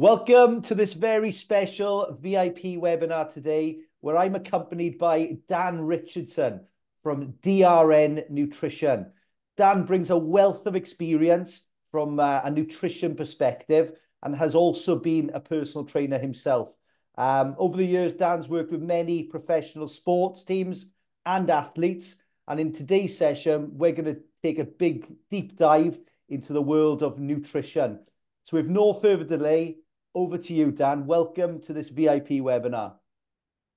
Welcome to this very special VIP webinar today, where I'm accompanied by Dan Richardson from DRN Nutrition. Dan brings a wealth of experience from a nutrition perspective and has also been a personal trainer himself. Over the years, Dan's worked with many professional sports teams and athletes. And in today's session, we're going to take a big deep dive into the world of nutrition. So with no further delay, over to you, Dan. Welcome to this VIP webinar.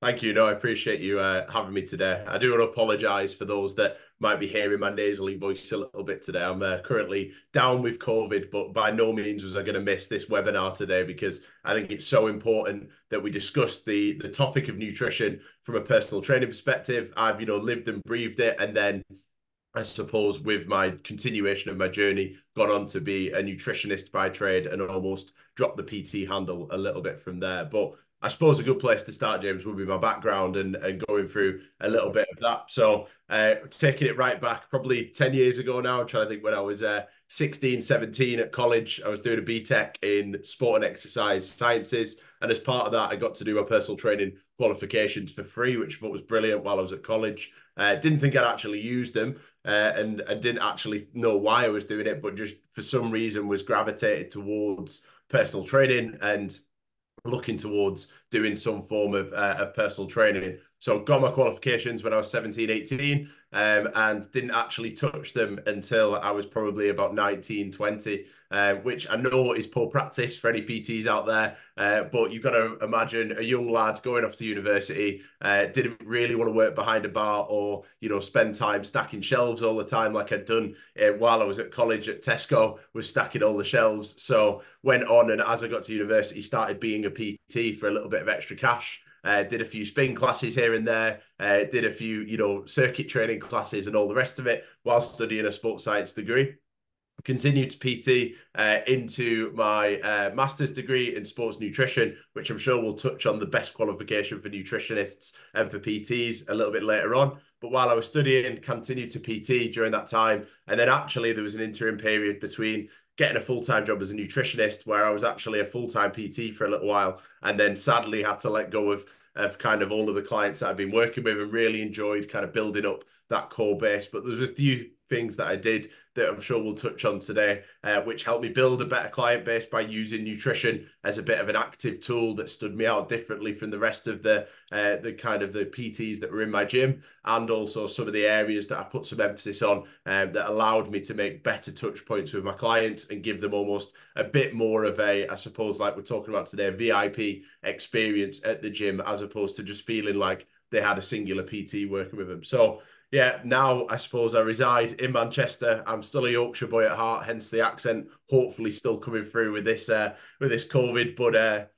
Thank you. No, I appreciate you having me today. I do want to apologise for those that might be hearing my nasally voice a little bit today. I'm currently down with COVID, but by no means was I going to miss this webinar today, because I think it's so important that we discuss the topic of nutrition from a personal training perspective. I've lived and breathed it, and then I suppose with my continuation of my journey, gone on to be a nutritionist by trade and almost dropped the PT handle a little bit from there. But I suppose a good place to start, James, would be my background and going through a little bit of that. So taking it right back, probably 10 years ago now, I'm trying to think when I was 16, 17 at college, I was doing a BTEC in sport and exercise sciences. And as part of that, I got to do my personal training qualifications for free, which I thought was brilliant while I was at college. Didn't think I'd actually use them. And I didn't actually know why I was doing it, but just for some reason was gravitated towards personal training and looking towards doing some form of personal training. So got my qualifications when I was 17, 18, and didn't actually touch them until I was probably about 19, 20, which I know is poor practice for any PTs out there. But you've got to imagine a young lad going off to university, didn't really want to work behind a bar or, spend time stacking shelves all the time like I'd done while I was at college at Tesco, was stacking all the shelves. So went on, and as I got to university, started being a PT for a little bit of extra cash. Did a few spin classes here and there, did a few, circuit training classes and all the rest of it while studying a sports science degree. Continued to PT into my master's degree in sports nutrition, which I'm sure we'll touch on the best qualification for nutritionists and for PTs a little bit later on. But while I was studying, continued to PT during that time. And then actually there was an interim period between getting a full-time job as a nutritionist, where I was actually a full-time PT for a little while, and then sadly had to let go of kind of all of the clients that I've been working with, and really enjoyed kind of building up that core base. But there's a few things that I did that I'm sure we'll touch on today, which helped me build a better client base by using nutrition as a bit of an active tool that stood me out differently from the rest of the kind of the PTs that were in my gym, and also some of the areas that I put some emphasis on that allowed me to make better touch points with my clients and give them almost a bit more of a, I suppose, like we're talking about today, VIP experience at the gym, as opposed to just feeling like they had a singular PT working with them. So yeah, now I suppose I reside in Manchester. I'm still a Yorkshire boy at heart, hence the accent hopefully still coming through with this COVID. But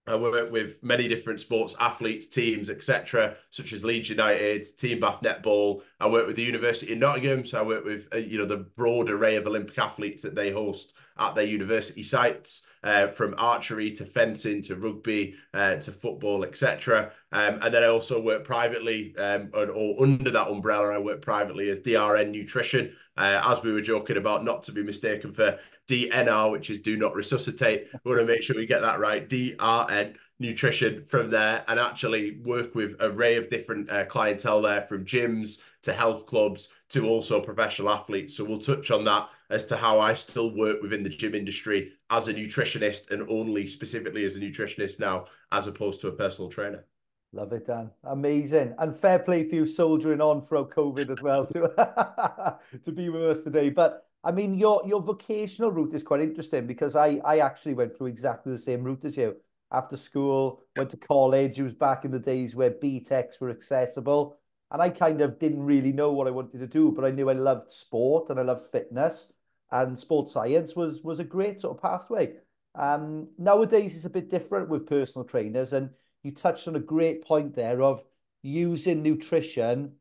I work with many different sports athletes, teams, etc., such as Leeds United, Team Bath Netball. I work with the University of Nottingham, so I work with the broad array of Olympic athletes that they host at their university sites, from archery to fencing to rugby to football, etc. And then I also work privately, or under that umbrella, I work privately as DRN Nutrition, as we were joking about, not to be mistaken for DNR, which is do not resuscitate. We want to make sure we get that right. DRN Nutrition from there, and actually work with an array of different clientele there, from gyms to health clubs to also professional athletes. So we'll touch on that as to how I still work within the gym industry as a nutritionist, and only specifically as a nutritionist now, as opposed to a personal trainer. Love it, Dan. Amazing. And fair play for you soldiering on throughout COVID as well to be with us today. But I mean, your vocational route is quite interesting, because I actually went through exactly the same route as you. After school, went to college. It was back in the days where BTECs were accessible. And I kind of didn't really know what I wanted to do, but I knew I loved sport and I loved fitness. And sports science was a great sort of pathway. Nowadays, it's a bit different with personal trainers. And you touched on a great point there of using nutrition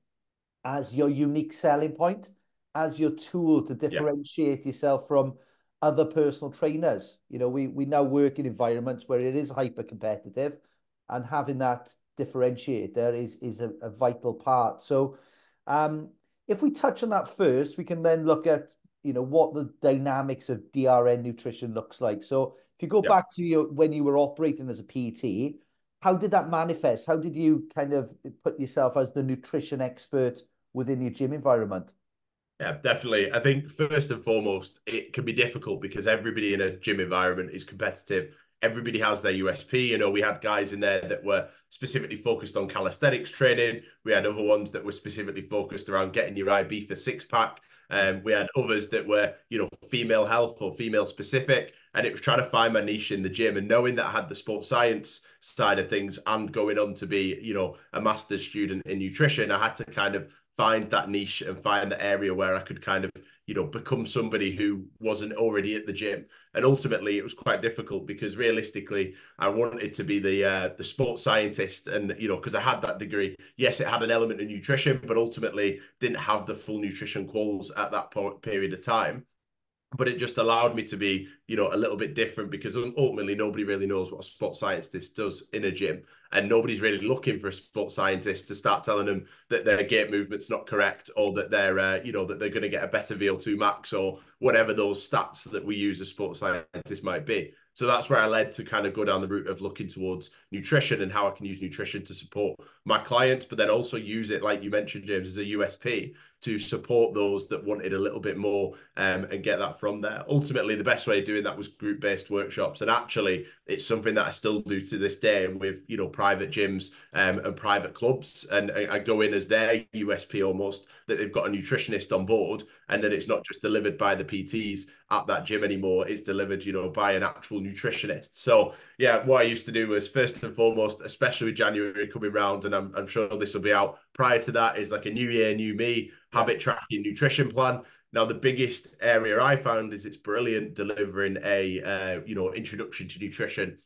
as your unique selling point, as your tool to differentiate yourself from other personal trainers. We now work in environments where it is hyper competitive, and having that differentiator is a vital part. So if we touch on that first, we can then look at what the dynamics of DRN nutrition looks like. So if If you go Yeah. back to when you were operating as a PT, how did that manifest? How did you kind of put yourself as the nutrition expert within your gym environment? Yeah, definitely. I think first and foremost, it can be difficult because everybody in a gym environment is competitive. Everybody has their USP. You know, we had guys in there that were specifically focused on calisthenics training. We had other ones that were specifically focused around getting your IB for six pack. We had others that were, you know, female health or female specific. And it was trying to find my niche in the gym, and knowing that I had the sports science side of things and going on to be, you know, a master's student in nutrition, I had to kind of find that niche and find the area where I could kind of, you know, become somebody who wasn't already at the gym. And ultimately, it was quite difficult because realistically, I wanted to be the sports scientist, and you know, because I had that degree. Yes, it had an element of nutrition, but ultimately didn't have the full nutrition quals at that period of time. But it just allowed me to be, you know, a little bit different because ultimately nobody really knows what a sports scientist does in a gym. And nobody's really looking for a sports scientist to start telling them that their gait movement's not correct, or that they're, you know, that they're going to get a better VO2 max or whatever those stats that we use as sports scientists might be. So that's where I led to kind of go down the route of looking towards nutrition and how I can use nutrition to support my clients, but then also use it, like you mentioned, James, as a USP to support those that wanted a little bit more, and get that from there. Ultimately, the best way of doing that was group-based workshops. And actually, it's something that I still do to this day with, you know, private gyms, and private clubs. And I go in as their USP almost, that they've got a nutritionist on board, and then it's not just delivered by the PTs at that gym anymore. It's delivered, you know, by an actual nutritionist. So yeah, what I used to do was first and foremost, especially with January coming round, and I'm sure this will be out prior to that, is like a new year, new me, habit tracking nutrition plan. Now, the biggest area I found is it's brilliant delivering a, you know, introduction to nutrition,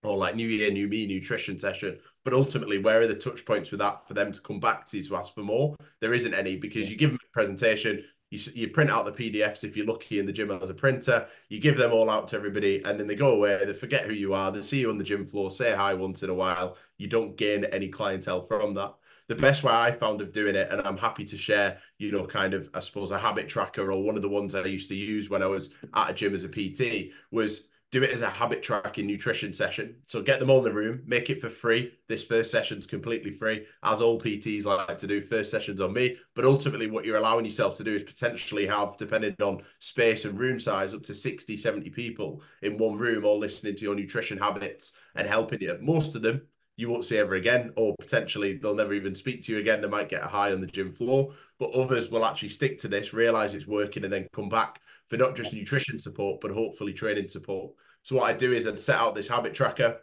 or like new year, new me nutrition session. But ultimately, where are the touch points with that for them to come back to you to ask for more? There isn't any, because you give them a presentation, you print out the PDFs if you're lucky in the gym as a printer, you give them all out to everybody, and then they go away, they forget who you are, they see you on the gym floor, say hi once in a while. You don't gain any clientele from that. The best way I found of doing it, and I'm happy to share, you know, kind of, I suppose, a habit tracker, or one of the ones I used to use when I was at a gym as a PT, was do it as a habit tracking nutrition session. So get them all in the room, make it for free. This first session's completely free, as all PTs like to do. First session's on me. But ultimately, what you're allowing yourself to do is potentially have, depending on space and room size, up to 60, 70 people in one room, all listening to your nutrition habits and helping you. Most of them you won't see ever again, or potentially they'll never even speak to you again. They might get a high on the gym floor, but others will actually stick to this, realize it's working, and then come back for not just nutrition support, but hopefully training support. So what I do is I'd set out this habit tracker,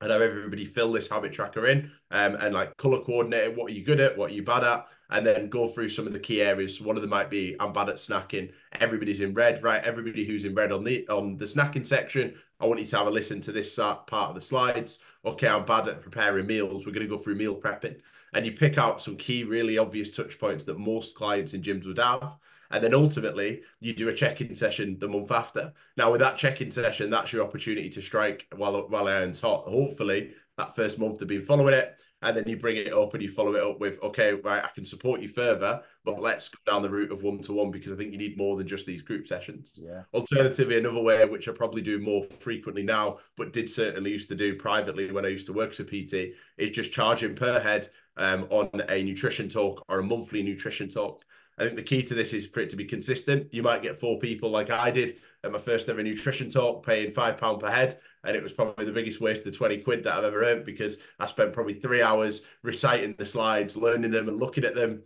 and have everybody fill this habit tracker in, and like color coordinate it. What are you good at? What are you bad at? And then go through some of the key areas. So one of them might be, I'm bad at snacking. Everybody's in red, right? Everybody who's in red on the snacking section, I want you to have a listen to this part of the slides. Okay, I'm bad at preparing meals. We're going to go through meal prepping. And you pick out some key, really obvious touch points that most clients in gyms would have. And then ultimately, you do a check-in session the month after. Now, with that check-in session, that's your opportunity to strike while iron's hot. Hopefully, that first month they've been following it, and then you bring it up and you follow it up with, okay, right, I can support you further, but let's go down the route of one-to-one, because I think you need more than just these group sessions. Yeah. Alternatively, another way, which I probably do more frequently now, but did certainly used to do privately when I used to work as a PT, is just charging per head, on a nutrition talk or a monthly nutrition talk. I think the key to this is for it to be consistent. You might get 4 people like I did at my first ever nutrition talk, paying £5 per head. And it was probably the biggest waste of 20 quid that I've ever earned, because I spent probably 3 hours reciting the slides, learning them and looking at them.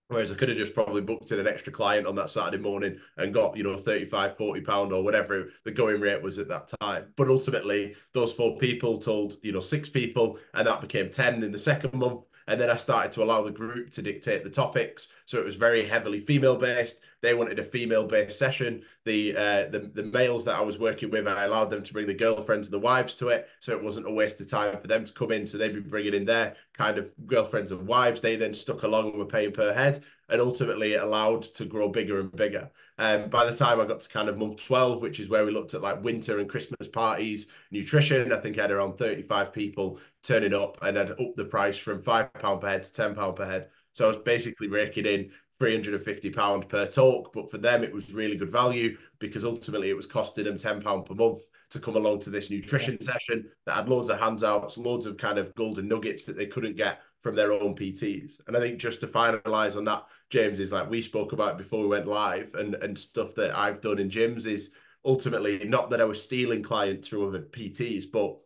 Whereas I could have just probably booked in an extra client on that Saturday morning and got, you know, 35, £40 or whatever the going rate was at that time. But ultimately, those 4 people told, you know, 6 people, and that became 10 in the second month. And then I started to allow the group to dictate the topics. So it was very heavily female-based. They wanted a female-based session. The males that I was working with, I allowed them to bring the girlfriends and the wives to it. So it wasn't a waste of time for them to come in. So they'd be bringing in their kind of girlfriends and wives. They then stuck along and were paying per head. And ultimately it allowed to grow bigger and bigger. By the time I got to kind of month 12, which is where we looked at like winter and Christmas parties, nutrition, I think I had around 35 people turning up, and I'd up the price from £5 per head to £10 per head. So I was basically raking in £350 per talk, but for them it was really good value because ultimately it was costing them £10 per month to come along to this Yeah. nutrition session that had loads of handouts, loads of kind of golden nuggets that they couldn't get from their own PTs. And I think just to finalize on that, James, is like we spoke about before we went live, and stuff that I've done in gyms is ultimately not that I was stealing clients from other PTs, but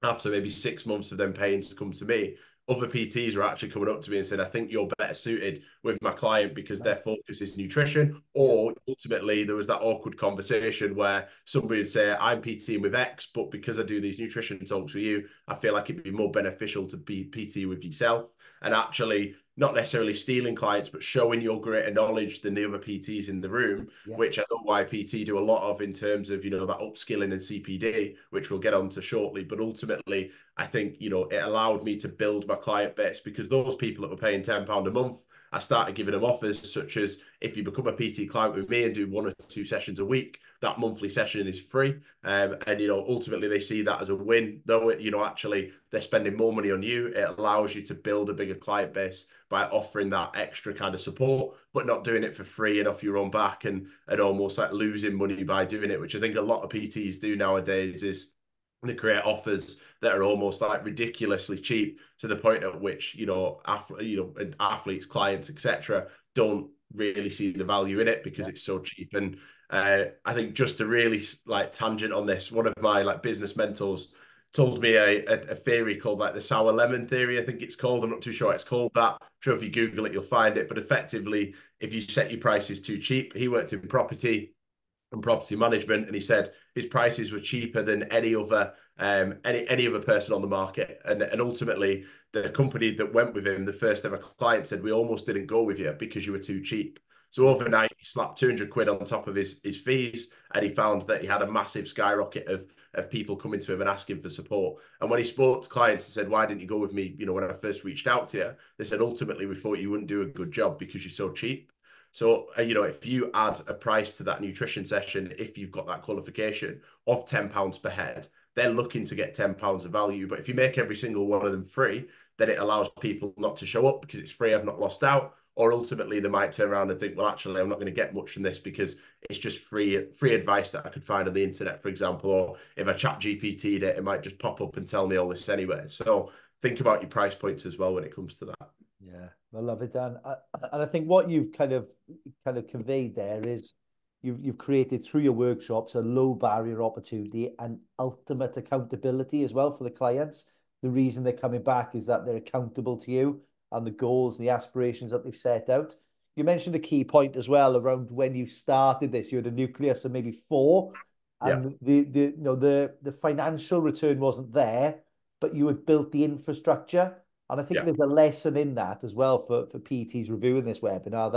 after maybe 6 months of them paying to come to me, other PTs were actually coming up to me and said, I think you're better suited with my client because their focus is nutrition. Yeah. Or ultimately, there was that awkward conversation where somebody would say, I'm PTing with X, but because I do these nutrition talks with you, I feel like it'd be more beneficial to be PT with yourself. And actually, not necessarily stealing clients, but showing your greater knowledge than the other PTs in the room, Yeah. which I know YPT do a lot of in terms of, that upskilling and CPD, which we'll get onto shortly. But ultimately, I think, it allowed me to build my client base because those people that were paying £10 a month, I started giving them offers such as if you become a PT client with me and do 1 or 2 sessions a week, that monthly session is free. And, ultimately they see that as a win, though, actually they're spending more money on you. It allows you to build a bigger client base by offering that extra kind of support, but not doing it for free and off your own back and almost like losing money by doing it, which I think a lot of PTs do nowadays is they create offers that are almost like ridiculously cheap to the point at which, athletes, clients, etc., don't really see the value in it because Yeah. it's so cheap. And I think just to really like tangent on this, one of my like business mentors told me a theory called like the sour lemon theory, I think it's called. I'm not too sure it's called that. I'm sure if you Google it, you'll find it. But effectively, if you set your prices too cheap, he worked in property and property management, and he said his prices were cheaper than any other person on the market. And ultimately, the company that went with him, the first ever client, said we almost didn't go with you because you were too cheap. So Yeah. overnight, he slapped 200 quid on top of his fees, and he found that he had a massive skyrocket of people coming to him and asking for support. And when he spoke to clients and said, why didn't you go with me, when I first reached out to you? They said, ultimately, we thought you wouldn't do a good job because you're so cheap. So, if you add a price to that nutrition session, if you've got that qualification of £10 per head, they're looking to get £10 of value. But if you make every single one of them free, then it allows people not to show up because it's free, I've not lost out. Or ultimately they might turn around and think, well, actually, I'm not going to get much from this because it's just free advice that I could find on the internet, for example. Or if I chat GPT'd it, it might just pop up and tell me all this anyway. So think about your price points as well when it comes to that. Yeah, I love it, Dan. And I think what you've kind of conveyed there is you've created through your workshops a low barrier opportunity and ultimate accountability as well for the clients. The reason they're coming back is that they're accountable to you and the goals and the aspirations that they've set out. You mentioned a key point as well around when you started this. You had a nucleus of maybe 4, Yeah, and the financial return wasn't there, but you had built the infrastructure. And I think yeah, there's a lesson in that as well for PTs reviewing this webinar,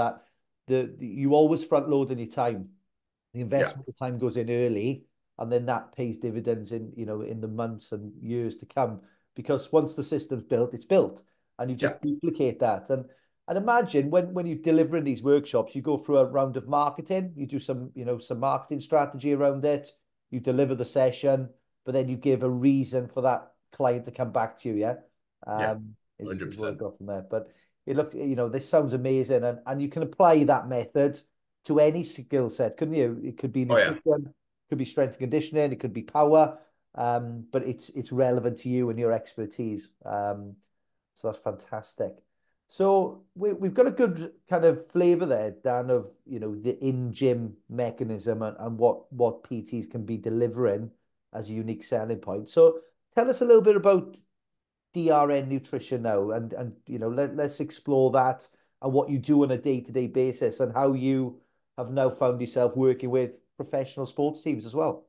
that you always front load in your time. The yeah, investment of time goes in early, and then that pays dividends in the months and years to come. Because once the system's built, it's built, and you yeah, just duplicate that. And imagine when you deliver in these workshops, you go through a round of marketing, you do some marketing strategy around it, you deliver the session, but then you give a reason for that client to come back to you. Yeah. yeah, Is where I 100%. go from there. But this sounds amazing, and you can apply that method to any skill set, couldn't you? It could be Oh yeah. nutrition, could be strength and conditioning, it could be power, but it's relevant to you and your expertise. So that's fantastic. So we've got a good kind of flavor there, Dan, of the in-gym mechanism and what PTs can be delivering as a unique selling point. So tell us a little bit about DRN Nutrition now, and let's explore that and what you do on a day-to-day basis and how you have now found yourself working with professional sports teams as well.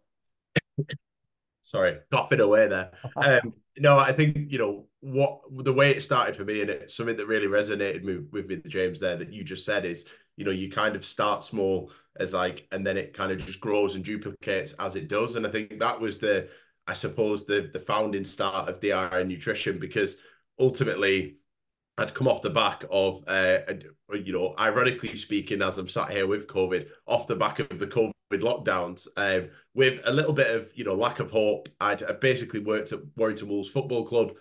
Sorry, coughing away there. No, I think, what the way it started for me, and it's something that really resonated with me, James, there that you just said is, you kind of start small as like, and then it kind of just grows and duplicates as it does. And I think that was I suppose, the founding start of DRN Nutrition, because ultimately I'd come off the back of, ironically speaking, as I'm sat here with COVID, off the back of the COVID lockdowns, with a little bit of, lack of hope. I basically worked at Warrington Wolves Football Club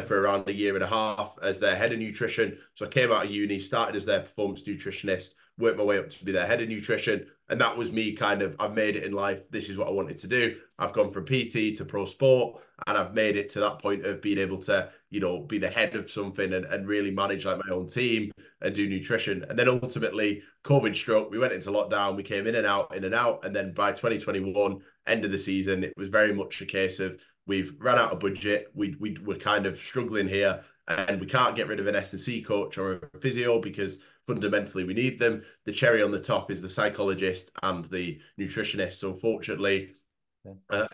for around a year and a half as their head of nutrition. So I came out of uni, started as their performance nutritionist, worked my way up to be their head of nutrition. And that was me I've made it in life. This is what I wanted to do. I've gone from PT to pro sport, and I've made it to that point of being able to, be the head of something and really manage like my own team and do nutrition. And then ultimately COVID struck, we went into lockdown, we came in and out, in and out. And then by 2021, end of the season, it was very much a case of we've ran out of budget. We're kind of struggling here, and we can't get rid of an S&C coach or a physio because fundamentally we need them. The cherry on the top is the psychologist and the nutritionist. So unfortunately,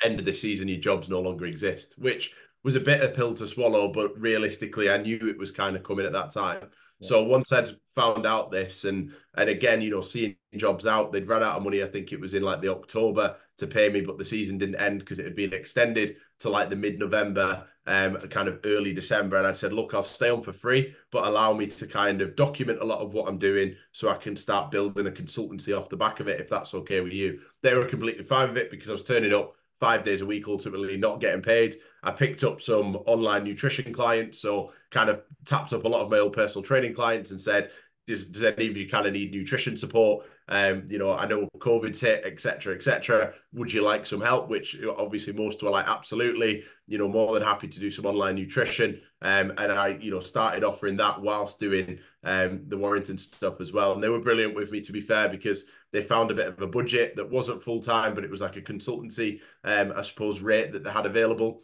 end of the season, your jobs no longer exist, which was a bitter pill to swallow, but realistically, I knew it was kind of coming at that time. Yeah. So once I'd found out this, and again, seeing jobs out, they'd run out of money. I think it was in like the October to pay me, but the season didn't end because it had been extended to like the mid-November, kind of early December. And I said, look, I'll stay on for free, but allow me to kind of document a lot of what I'm doing so I can start building a consultancy off the back of it, if that's okay with you. They were completely fine with it because I was turning up 5 days a week, ultimately not getting paid. I picked up some online nutrition clients, so kind of tapped up a lot of my own personal training clients and said, does any of you kind of need nutrition support? I know COVID's hit, etc., etc. Would you like some help? Which obviously most were like, absolutely, more than happy to do some online nutrition. And I, started offering that whilst doing the Warrington stuff as well. And they were brilliant with me, to be fair, because they found a bit of a budget that wasn't full-time, but it was like a consultancy, I suppose, rate that they had available.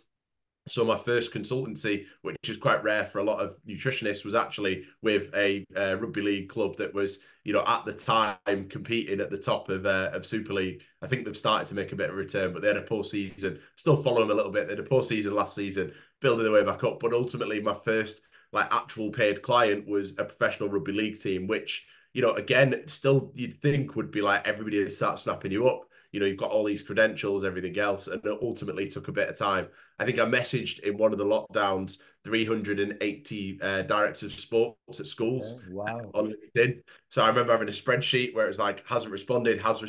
So my first consultancy, which is quite rare for a lot of nutritionists, was actually with a rugby league club that was, at the time competing at the top of Super League. I think they've started to make a bit of a return, but they had a poor season. Still follow them a little bit. They had a poor season last season, building their way back up. But ultimately, my first actual paid client was a professional rugby league team, which, again, still you'd think would be like everybody would start snapping you up. You've got all these credentials, everything else, and it ultimately took a bit of time. I think I messaged in one of the lockdowns 380 directors of sports at schools. Wow. On LinkedIn. So I remember having a spreadsheet where it was like, hasn't responded, has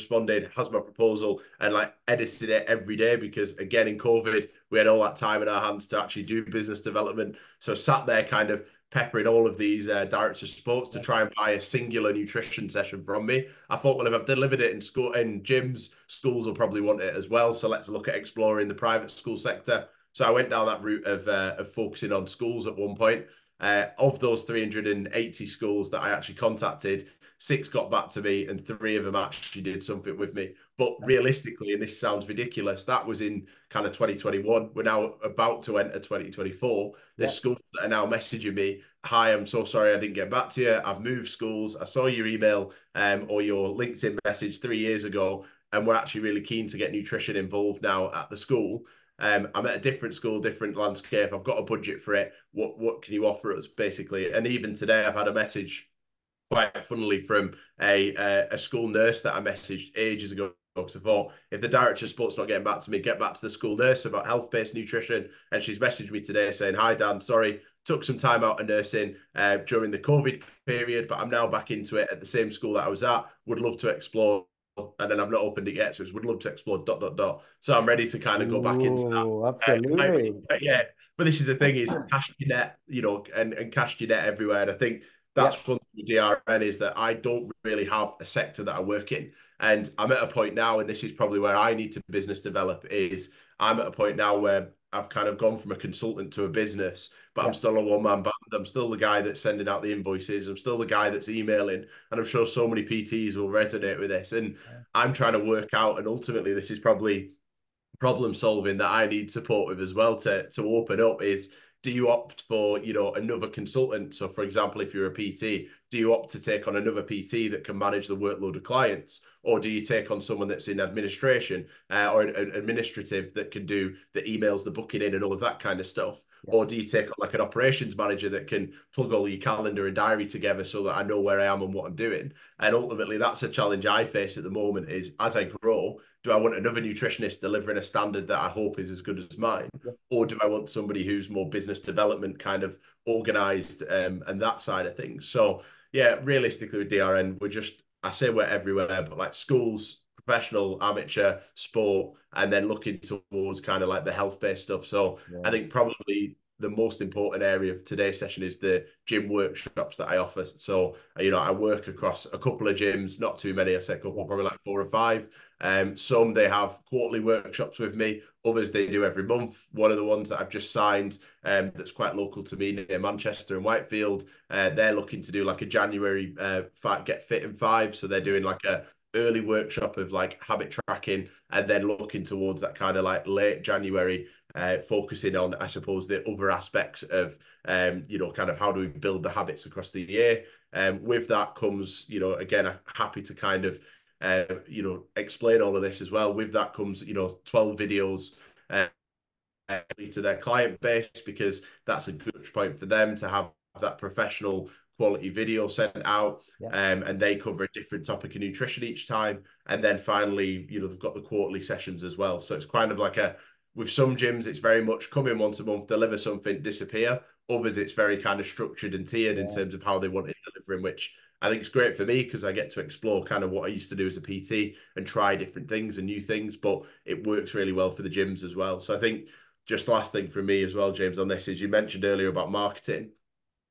my proposal, and like edited it every day because, again, in COVID, we had all that time in our hands to actually do business development. So sat there kind of peppering all of these directors of sports to try and buy a singular nutrition session from me. I thought, well, if I've delivered it in school, in gyms, schools will probably want it as well. So let's look at exploring the private school sector. So I went down that route of focusing on schools at one point. Of those 380 schools that I actually contacted, 6 got back to me and 3 of them actually did something with me. But realistically, and this sounds ridiculous, that was in kind of 2021. We're now about to enter 2024. There's schools that are now messaging me, hi, I'm so sorry I didn't get back to you. I've moved schools. I saw your email or your LinkedIn message 3 years ago, and we're actually really keen to get nutrition involved now at the school. I'm at a different school, different landscape. I've got a budget for it. What can you offer us, basically? And even today, I've had a message, quite funnily, from a school nurse that I messaged ages ago. Because I thought, if the director of sport's not getting back to me, get back to the school nurse about health-based nutrition. And she's messaged me today saying, hi, Dan, sorry, took some time out of nursing during the COVID period, but I'm now back into it at the same school that I was at. Would love to explore. And then I've not opened it yet, so would love to explore ... So I'm ready to kind of go back into that. Absolutely. Yeah, but this is the thing: is cast your net, and cast your net everywhere. And I think that's one thing with DRN is that I don't really have a sector that I work in, and I'm at a point now, and this is probably where I need to business develop. Is I'm at a point now where I've kind of gone from a consultant to a business, but I'm still a one-man band. I'm still the guy that's sending out the invoices. I'm still the guy that's emailing. And I'm sure so many PTs will resonate with this. And I'm trying to work out, and ultimately this is probably problem solving that I need support with as well to open up is, do you opt for, another consultant? So for example, if you're a PT, do you opt to take on another PT that can manage the workload of clients? Or do you take on someone that's in administration or administrative that can do the emails, the booking in and all of that kind of stuff? Yeah. Or do you take on like an operations manager that can plug all your calendar and diary together so that I know where I am and what I'm doing? And ultimately, that's a challenge I face at the moment is, as I grow, do I want another nutritionist delivering a standard that I hope is as good as mine? Yeah. Or do I want somebody who's more business development kind of organized and that side of things? So yeah, realistically with DRN, I say we're everywhere, but like schools, professional, amateur, sport, and then looking towards kind of like the health-based stuff. So I Yeah. think probably the most important area of today's session is the gym workshops that I offer. So, I work across a couple of gyms, not too many, I say a couple, Yeah. probably like 4 or 5. Some they have quarterly workshops with me, others they do every month. One of the ones that I've just signed, that's quite local to me near Manchester and Whitefield, they're looking to do like a January Get Fit in 5. So they're doing like a early workshop of like habit tracking, and then looking towards that kind of like late January, focusing on, I suppose, the other aspects of, kind of how do we build the habits across the year. With that comes, again, I'm happy to kind of, explain all of this as well. With that comes, 12 videos to their client base, because that's a good point for them to have that professional quality video sent out. Yeah. And they cover a different topic of nutrition each time. And then finally, they've got the quarterly sessions as well. So it's kind of like with some gyms, it's very much come in once a month, deliver something, disappear. Others, it's very kind of structured and tiered in Yeah. terms of how they want it delivering, which I think is great for me because I get to explore kind of what I used to do as a PT and try different things and new things, but it works really well for the gyms as well. So I think just last thing for me as well, James, on this is you mentioned earlier about marketing.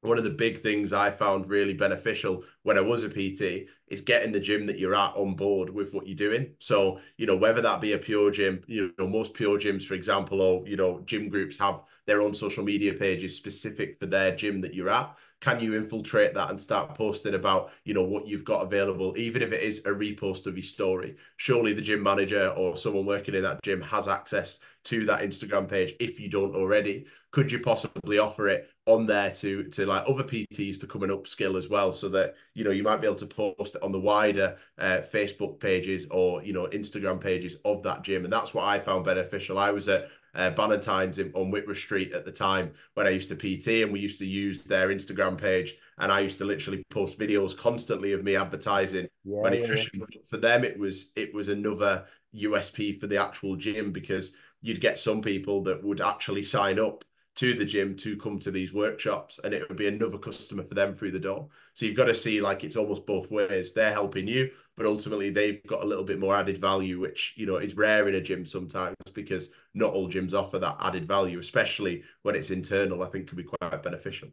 One of the big things I found really beneficial when I was a PT is getting the gym that you're at on board with what you're doing. So, whether that be a pure gym, most pure gyms, for example, or, gym groups have their own social media pages specific for their gym that you're at. Can you infiltrate that and start posting about, what you've got available, even if it is a repost of your story? Surely the gym manager or someone working in that gym has access to that Instagram page if you don't already. Could you possibly offer it on there to like other PTs to come and upskill as well, so that you might be able to post it on the wider Facebook pages or Instagram pages of that gym? And that's what I found beneficial. I was at Ballantyne's on Whitworth Street at the time when I used to PT, and we used to use their Instagram page, and I used to literally post videos constantly of me advertising my Yeah. Yeah. nutrition. For them, it was another USP for the actual gym, because you'd get some people that would actually sign up to the gym to come to these workshops, and it would be another customer for them through the door. So you've got to see like it's almost both ways. They're helping you, but ultimately they've got a little bit more added value, which is rare in a gym sometimes, because not all gyms offer that added value, especially when it's internal. I think can be quite beneficial.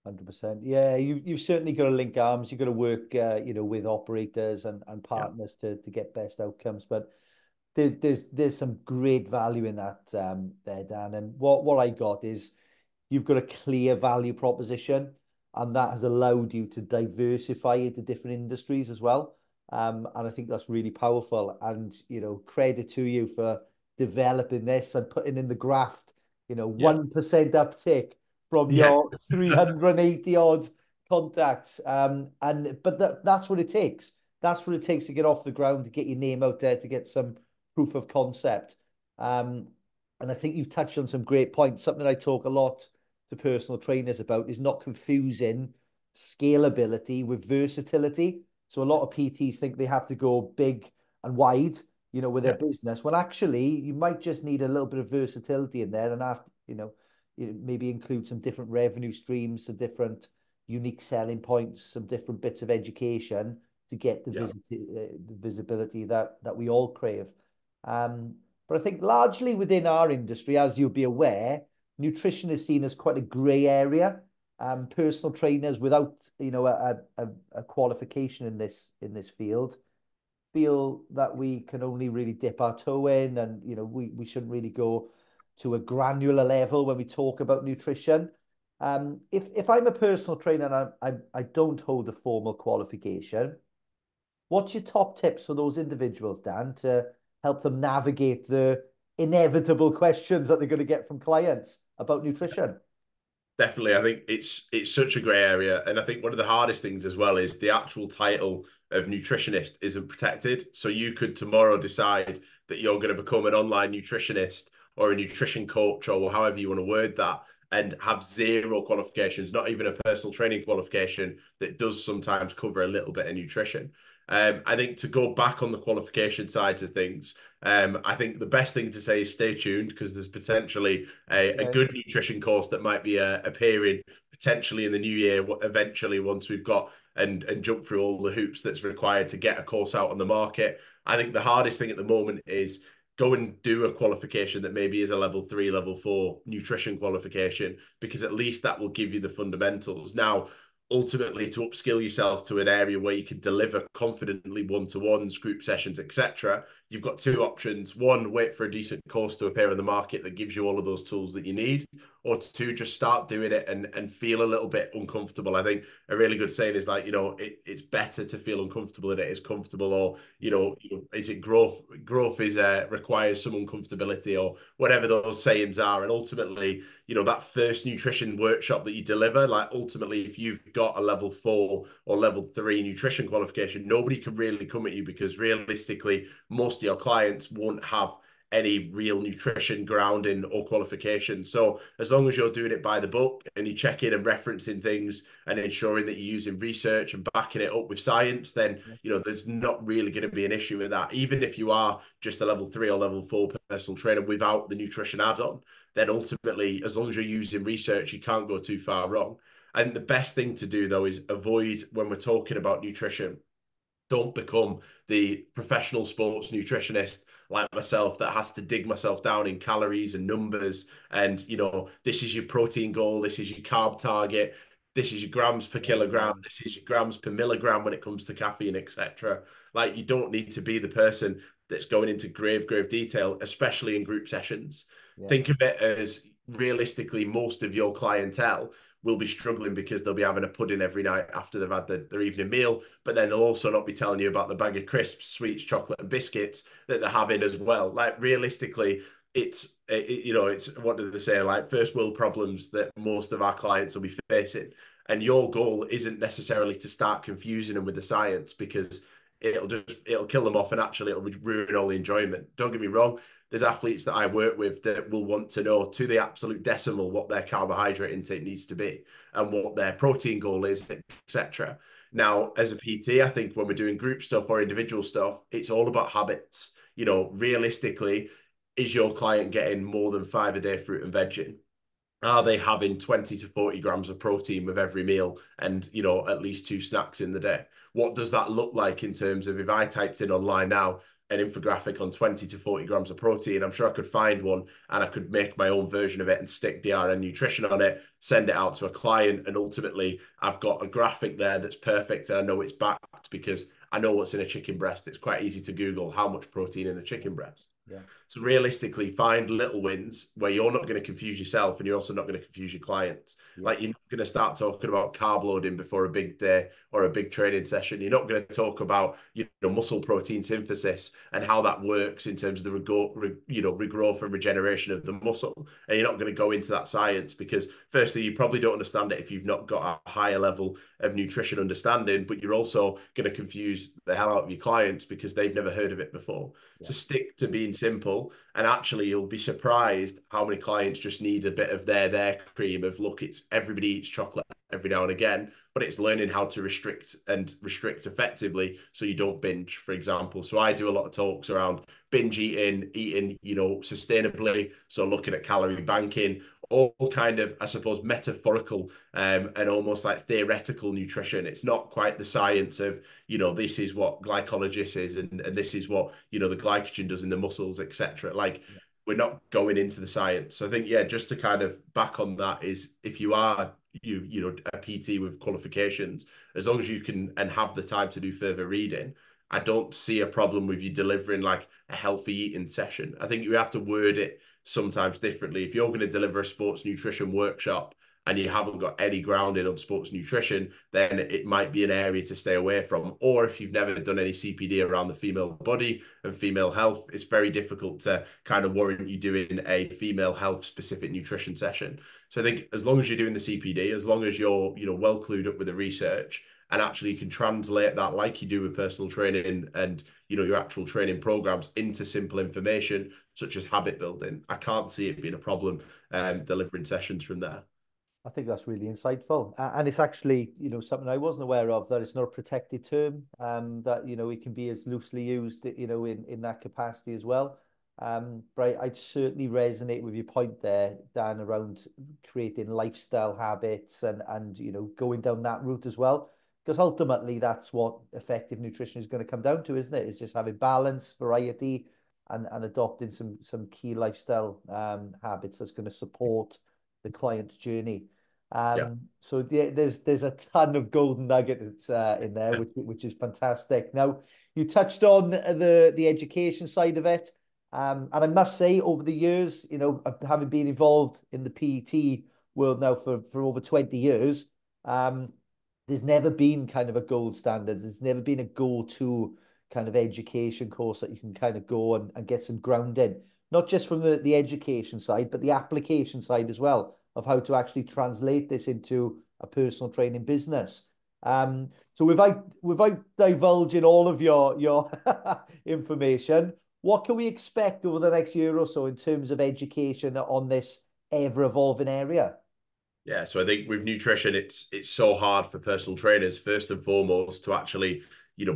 100%. Yeah, you've certainly got to link arms. You've got to work, with operators and Yeah, partners to get best outcomes. But there's some great value in that there, Dan. And what I got is you've got a clear value proposition, and that has allowed you to diversify into different industries as well. And I think that's really powerful. And credit to you for developing this and putting in the graft. yeah, 1% uptick from yeah, your 380 odd contacts. But that's what it takes. That's what it takes to get off the ground, to get your name out there, to get some proof of concept. Um, and I think you've touched on some great points. Something I talk a lot to personal trainers about is not confusing scalability with versatility. So a lot of PTs think they have to go big and wide, with their yeah, business, when actually you might just need a little bit of versatility in there, and have, maybe include some different revenue streams, some different unique selling points, some different bits of education to get the, yeah. the visibility that we all crave. But I think largely within our industry, as you'll be aware, nutrition is seen as quite a grey area. Personal trainers without a qualification in this field feel that we can only really dip our toe in, and we shouldn't really go to a granular level when we talk about nutrition. If I'm a personal trainer and I don't hold a formal qualification, what's your top tips for those individuals, Dan, to help them navigate the inevitable questions that they're going to get from clients about nutrition? Definitely. I think it's such a grey area. And I think one of the hardest things as well is the actual title of nutritionist isn't protected. So you could tomorrow decide that you're going to become an online nutritionist or a nutrition coach, or however you want to word that, and have zero qualifications, not even a personal training qualification that does sometimes cover a little bit of nutrition. I think to go back on the qualification sides of things, I think the best thing to say is stay tuned, because there's potentially a Okay. good nutrition course that might be appearing potentially in the new year, eventually, once we've got and jump through all the hoops that's required to get a course out on the market. I think the hardest thing at the moment is go and do a qualification that maybe is a level 3, level 4 nutrition qualification, because at least that will give you the fundamentals. Now, ultimately, to upskill yourself to an area where you can deliver confidently one-to-ones, group sessions, etc., you've got two options. One, wait for a decent course to appear in the market that gives you all of those tools that you need, or two, just start doing it and feel a little bit uncomfortable. I think a really good saying is like, it's better to feel uncomfortable than it is comfortable, or is it growth? Growth is requires some uncomfortability, or whatever those sayings are. And ultimately, that first nutrition workshop that you deliver, like ultimately, if you've got a level 4 or level 3 nutrition qualification, nobody can really come at you, because realistically, most of your clients won't have any real nutrition grounding or qualification. So as long as you're doing it by the book and you're checking and referencing things and ensuring that you're using research and backing it up with science, then there's not really going to be an issue with that. Even if you are just a level 3 or level 4 personal trainer without the nutrition add-on, then ultimately, as long as you're using research, you can't go too far wrong. And the best thing to do, though, is avoid, when we're talking about nutrition, don't become the professional sports nutritionist like myself that has to dig myself down in calories and numbers. And, this is your protein goal, this is your carb target, this is your grams per kilogram, this is your grams per milligram when it comes to caffeine, etc. Like, you don't need to be the person that's going into grave detail, especially in group sessions. Think of it as, realistically, most of your clientele will be struggling because they'll be having a pudding every night after they've had their evening meal, but then they'll also not be telling you about the bag of crisps, sweets, chocolate, and biscuits that they're having as well. Like, realistically, it's what do they say? Like, first world problems that most of our clients will be facing. And your goal isn't necessarily to start confusing them with the science, because it'll kill them off, and actually it'll ruin all the enjoyment. Don't get me wrong. There's athletes that I work with that will want to know to the absolute decimal what their carbohydrate intake needs to be and what their protein goal is, etc. Now, as a PT, I think when we're doing group stuff or individual stuff, it's all about habits. Realistically, is your client getting more than 5 a day fruit and veg? Are they having 20 to 40 grams of protein with every meal and, at least 2 snacks in the day? What does that look like in terms of, if I typed in online now an infographic on 20 to 40 grams of protein, I'm sure I could find one and I could make my own version of it and stick DRN Nutrition on it, send it out to a client. And ultimately, I've got a graphic there that's perfect. And I know it's backed because I know what's in a chicken breast. It's quite easy to Google how much protein in a chicken breast. Yeah. So realistically, find little wins where you're not going to confuse yourself and you're also not going to confuse your clients. Like, you're not going to start talking about carb loading before a big day or a big training session. You're not going to talk about, muscle protein synthesis and how that works in terms of the regrowth and regeneration of the muscle. And you're not going to go into that science because, firstly, you probably don't understand it if you've not got a higher level of nutrition understanding, but you're also going to confuse the hell out of your clients because they've never heard of it before. So stick to being simple, and actually you'll be surprised how many clients just need a bit of their cream of, look, it's everybody eats chocolate every now and again, but it's learning how to restrict effectively so you don't binge, for example. So I do a lot of talks around binge eating, sustainably. So looking at calorie banking, all kind of, I suppose, metaphorical and almost like theoretical nutrition. It's not quite the science of, this is what glycolysis is and this is what, the glycogen does in the muscles, etc. Like, we're not going into the science. So I think, just to kind of back on that is, if you are a PT with qualifications, as long as you can and have the time to do further reading, I don't see a problem with you delivering like a healthy eating session. I think you have to word it sometimes differently. If you're going to deliver a sports nutrition workshop and you haven't got any grounding on sports nutrition, then it might be an area to stay away from. Or if you've never done any CPD around the female body and female health, it's very difficult to kind of warrant you doing a female health specific nutrition session. So I think as long as you're doing the CPD, as long as you're, well clued up with the research, and actually you can translate that like you do with personal training and, your actual training programs into simple information, such as habit building, I can't see it being a problem delivering sessions from there. I think that's really insightful. And it's actually, something I wasn't aware of, that it's not a protected term, that, it can be as loosely used, in that capacity as well. But I'd certainly resonate with your point there, Dan, around creating lifestyle habits and going down that route as well. because ultimately that's what effective nutrition is going to come down to, isn't it? It's just having balance, variety, and adopting some key lifestyle habits that's going to support the client's journey. Yeah. So there's a ton of golden nuggets in there, which is fantastic. Now, you touched on the education side of it. And I must say, over the years, having been involved in the PET world now for over 20 years, there's never been kind of a gold standard. There's never been a go-to kind of education course that you can kind of go and get some grounding, not just from the education side, but the application side as well, of how to actually translate this into a personal training business. So without divulging all of your information, what can we expect over the next year or so in terms of education on this ever-evolving area? Yeah, so I think with nutrition, it's so hard for personal trainers, first and foremost, to actually,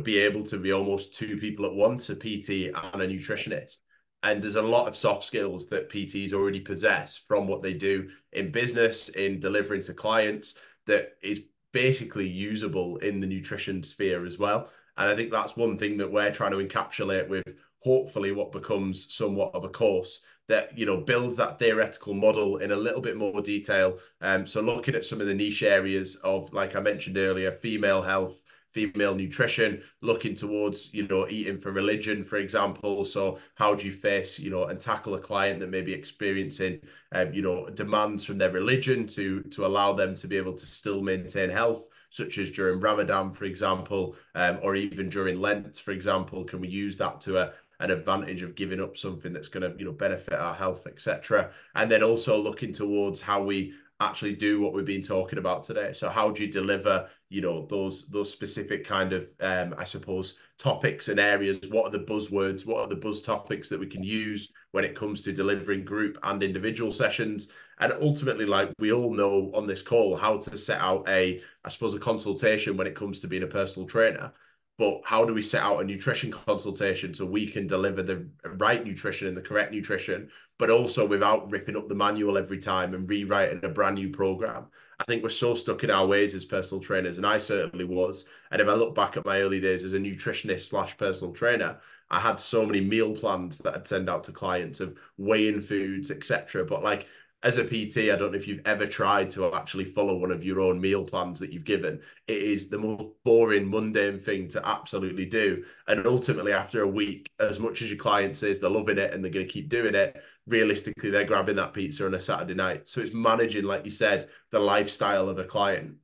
be able to be almost two people at once, a PT and a nutritionist. And there's a lot of soft skills that PTs already possess from what they do in business, in delivering to clients, that is basically usable in the nutrition sphere as well. And I think that's one thing that we're trying to encapsulate with hopefully what becomes somewhat of a course that builds that theoretical model in a little bit more detail. So looking at some of the niche areas of, like I mentioned earlier, female health, female nutrition, looking towards eating for religion, for example. So how do you face and tackle a client that may be experiencing demands from their religion to allow them to be able to still maintain health, such as during Ramadan, for example, or even during Lent, for example. Can we use that to an advantage of giving up something that's going to benefit our health, etc. And then also looking towards how we actually do what we've been talking about today. So how do you deliver those specific kind of I suppose topics and areas? What are the buzzwords, what are the buzz topics that we can use when it comes to delivering group and individual sessions? And ultimately, like we all know on this call, how to set out I suppose a consultation when it comes to being a personal trainer. But how do we set out a nutrition consultation so we can deliver the right nutrition and the correct nutrition, but also without ripping up the manual every time and rewriting a brand new program? I think we're so stuck in our ways as personal trainers, and I certainly was. And if I look back at my early days as a nutritionist slash personal trainer, I had so many meal plans that I'd send out to clients of weighing foods, etc. But like, as a PT, I don't know if you've ever tried to actually follow one of your own meal plans that you've given. It is the most boring, mundane thing to absolutely do. And ultimately, after a week, as much as your client says they're loving it and they're going to keep doing it, realistically, they're grabbing that pizza on a Saturday night. So it's managing, like you said, the lifestyle of a client.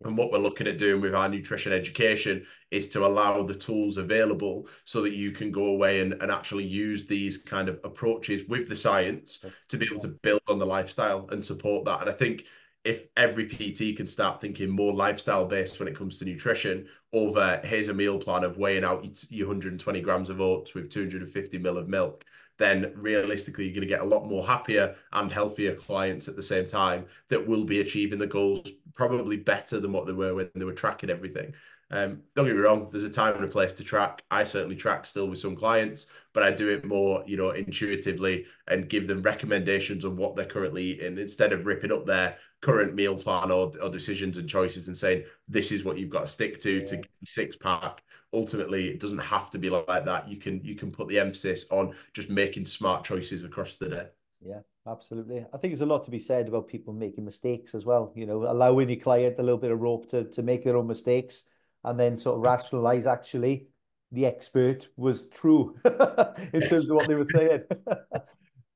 And what we're looking at doing with our nutrition education is to allow the tools available so that you can go away and actually use these kind of approaches with the science to be able to build on the lifestyle and support that. And I think if every PT can start thinking more lifestyle based when it comes to nutrition, over here's a meal plan of weighing out your 120 grams of oats with 250 ml of milk, then realistically you're going to get a lot more happier and healthier clients at the same time that will be achieving the goals probably better than what they were when they were tracking everything. Don't get me wrong, there's a time and a place to track. I certainly track still with some clients, but I do it more, intuitively and give them recommendations on what they're currently eating instead of ripping up their current meal plan or decisions and choices and saying, this is what you've got to stick to get your six pack. Ultimately, it doesn't have to be like that. You can put the emphasis on just making smart choices across the day. Yeah, absolutely. I think there's a lot to be said about people making mistakes as well. Allowing your client a little bit of rope to make their own mistakes and then sort of rationalize actually the expert was true in Yes. terms of what they were saying.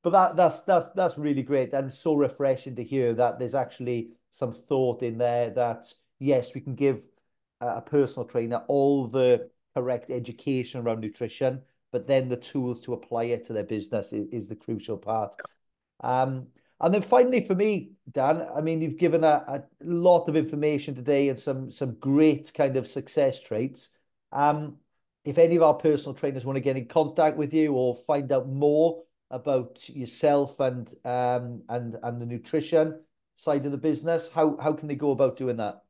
But that's really great and so refreshing to hear that there's actually some thought in there that yes, we can give a personal trainer all the correct education around nutrition, but then the tools to apply it to their business is the crucial part. And then finally for me, Dan, I mean, you've given a lot of information today and some great kind of success traits. If any of our personal trainers want to get in contact with you or find out more about yourself and the nutrition side of the business, how can they go about doing that?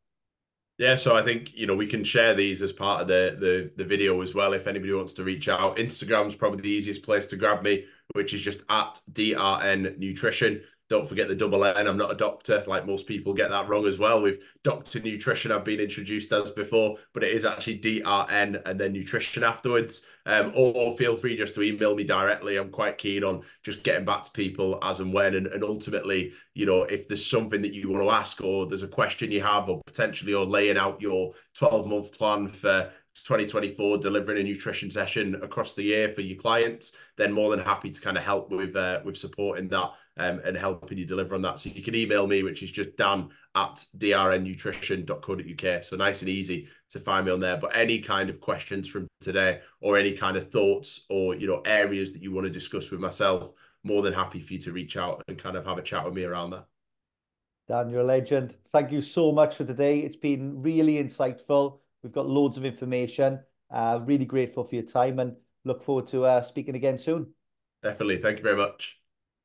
Yeah, so I think we can share these as part of the video as well. If anybody wants to reach out, Instagram's probably the easiest place to grab me, which is just at DRN Nutrition. Don't forget the double N. I'm not a doctor, like most people get that wrong as well. With Doctor Nutrition, I've been introduced as before, but it is actually DRN and then nutrition afterwards. Or feel free just to email me directly. I'm quite keen on just getting back to people as and when. And ultimately, you know, if there's something that you want to ask, or there's a question you have, or potentially you're laying out your 12-month plan for 2024, delivering a nutrition session across the year for your clients, then more than happy to kind of help with supporting that and helping you deliver on that. So you can email me, which is just dan@drnnutrition.co.uk. So nice and easy to find me on there. But any kind of questions from today, or any kind of thoughts, or, you know, areas that you want to discuss with myself, more than happy for you to reach out and kind of have a chat with me around that. Dan, you're a legend. Thank you so much for today. It's been really insightful. We've got loads of information. Really grateful for your time and look forward to speaking again soon. Definitely. Thank you very much.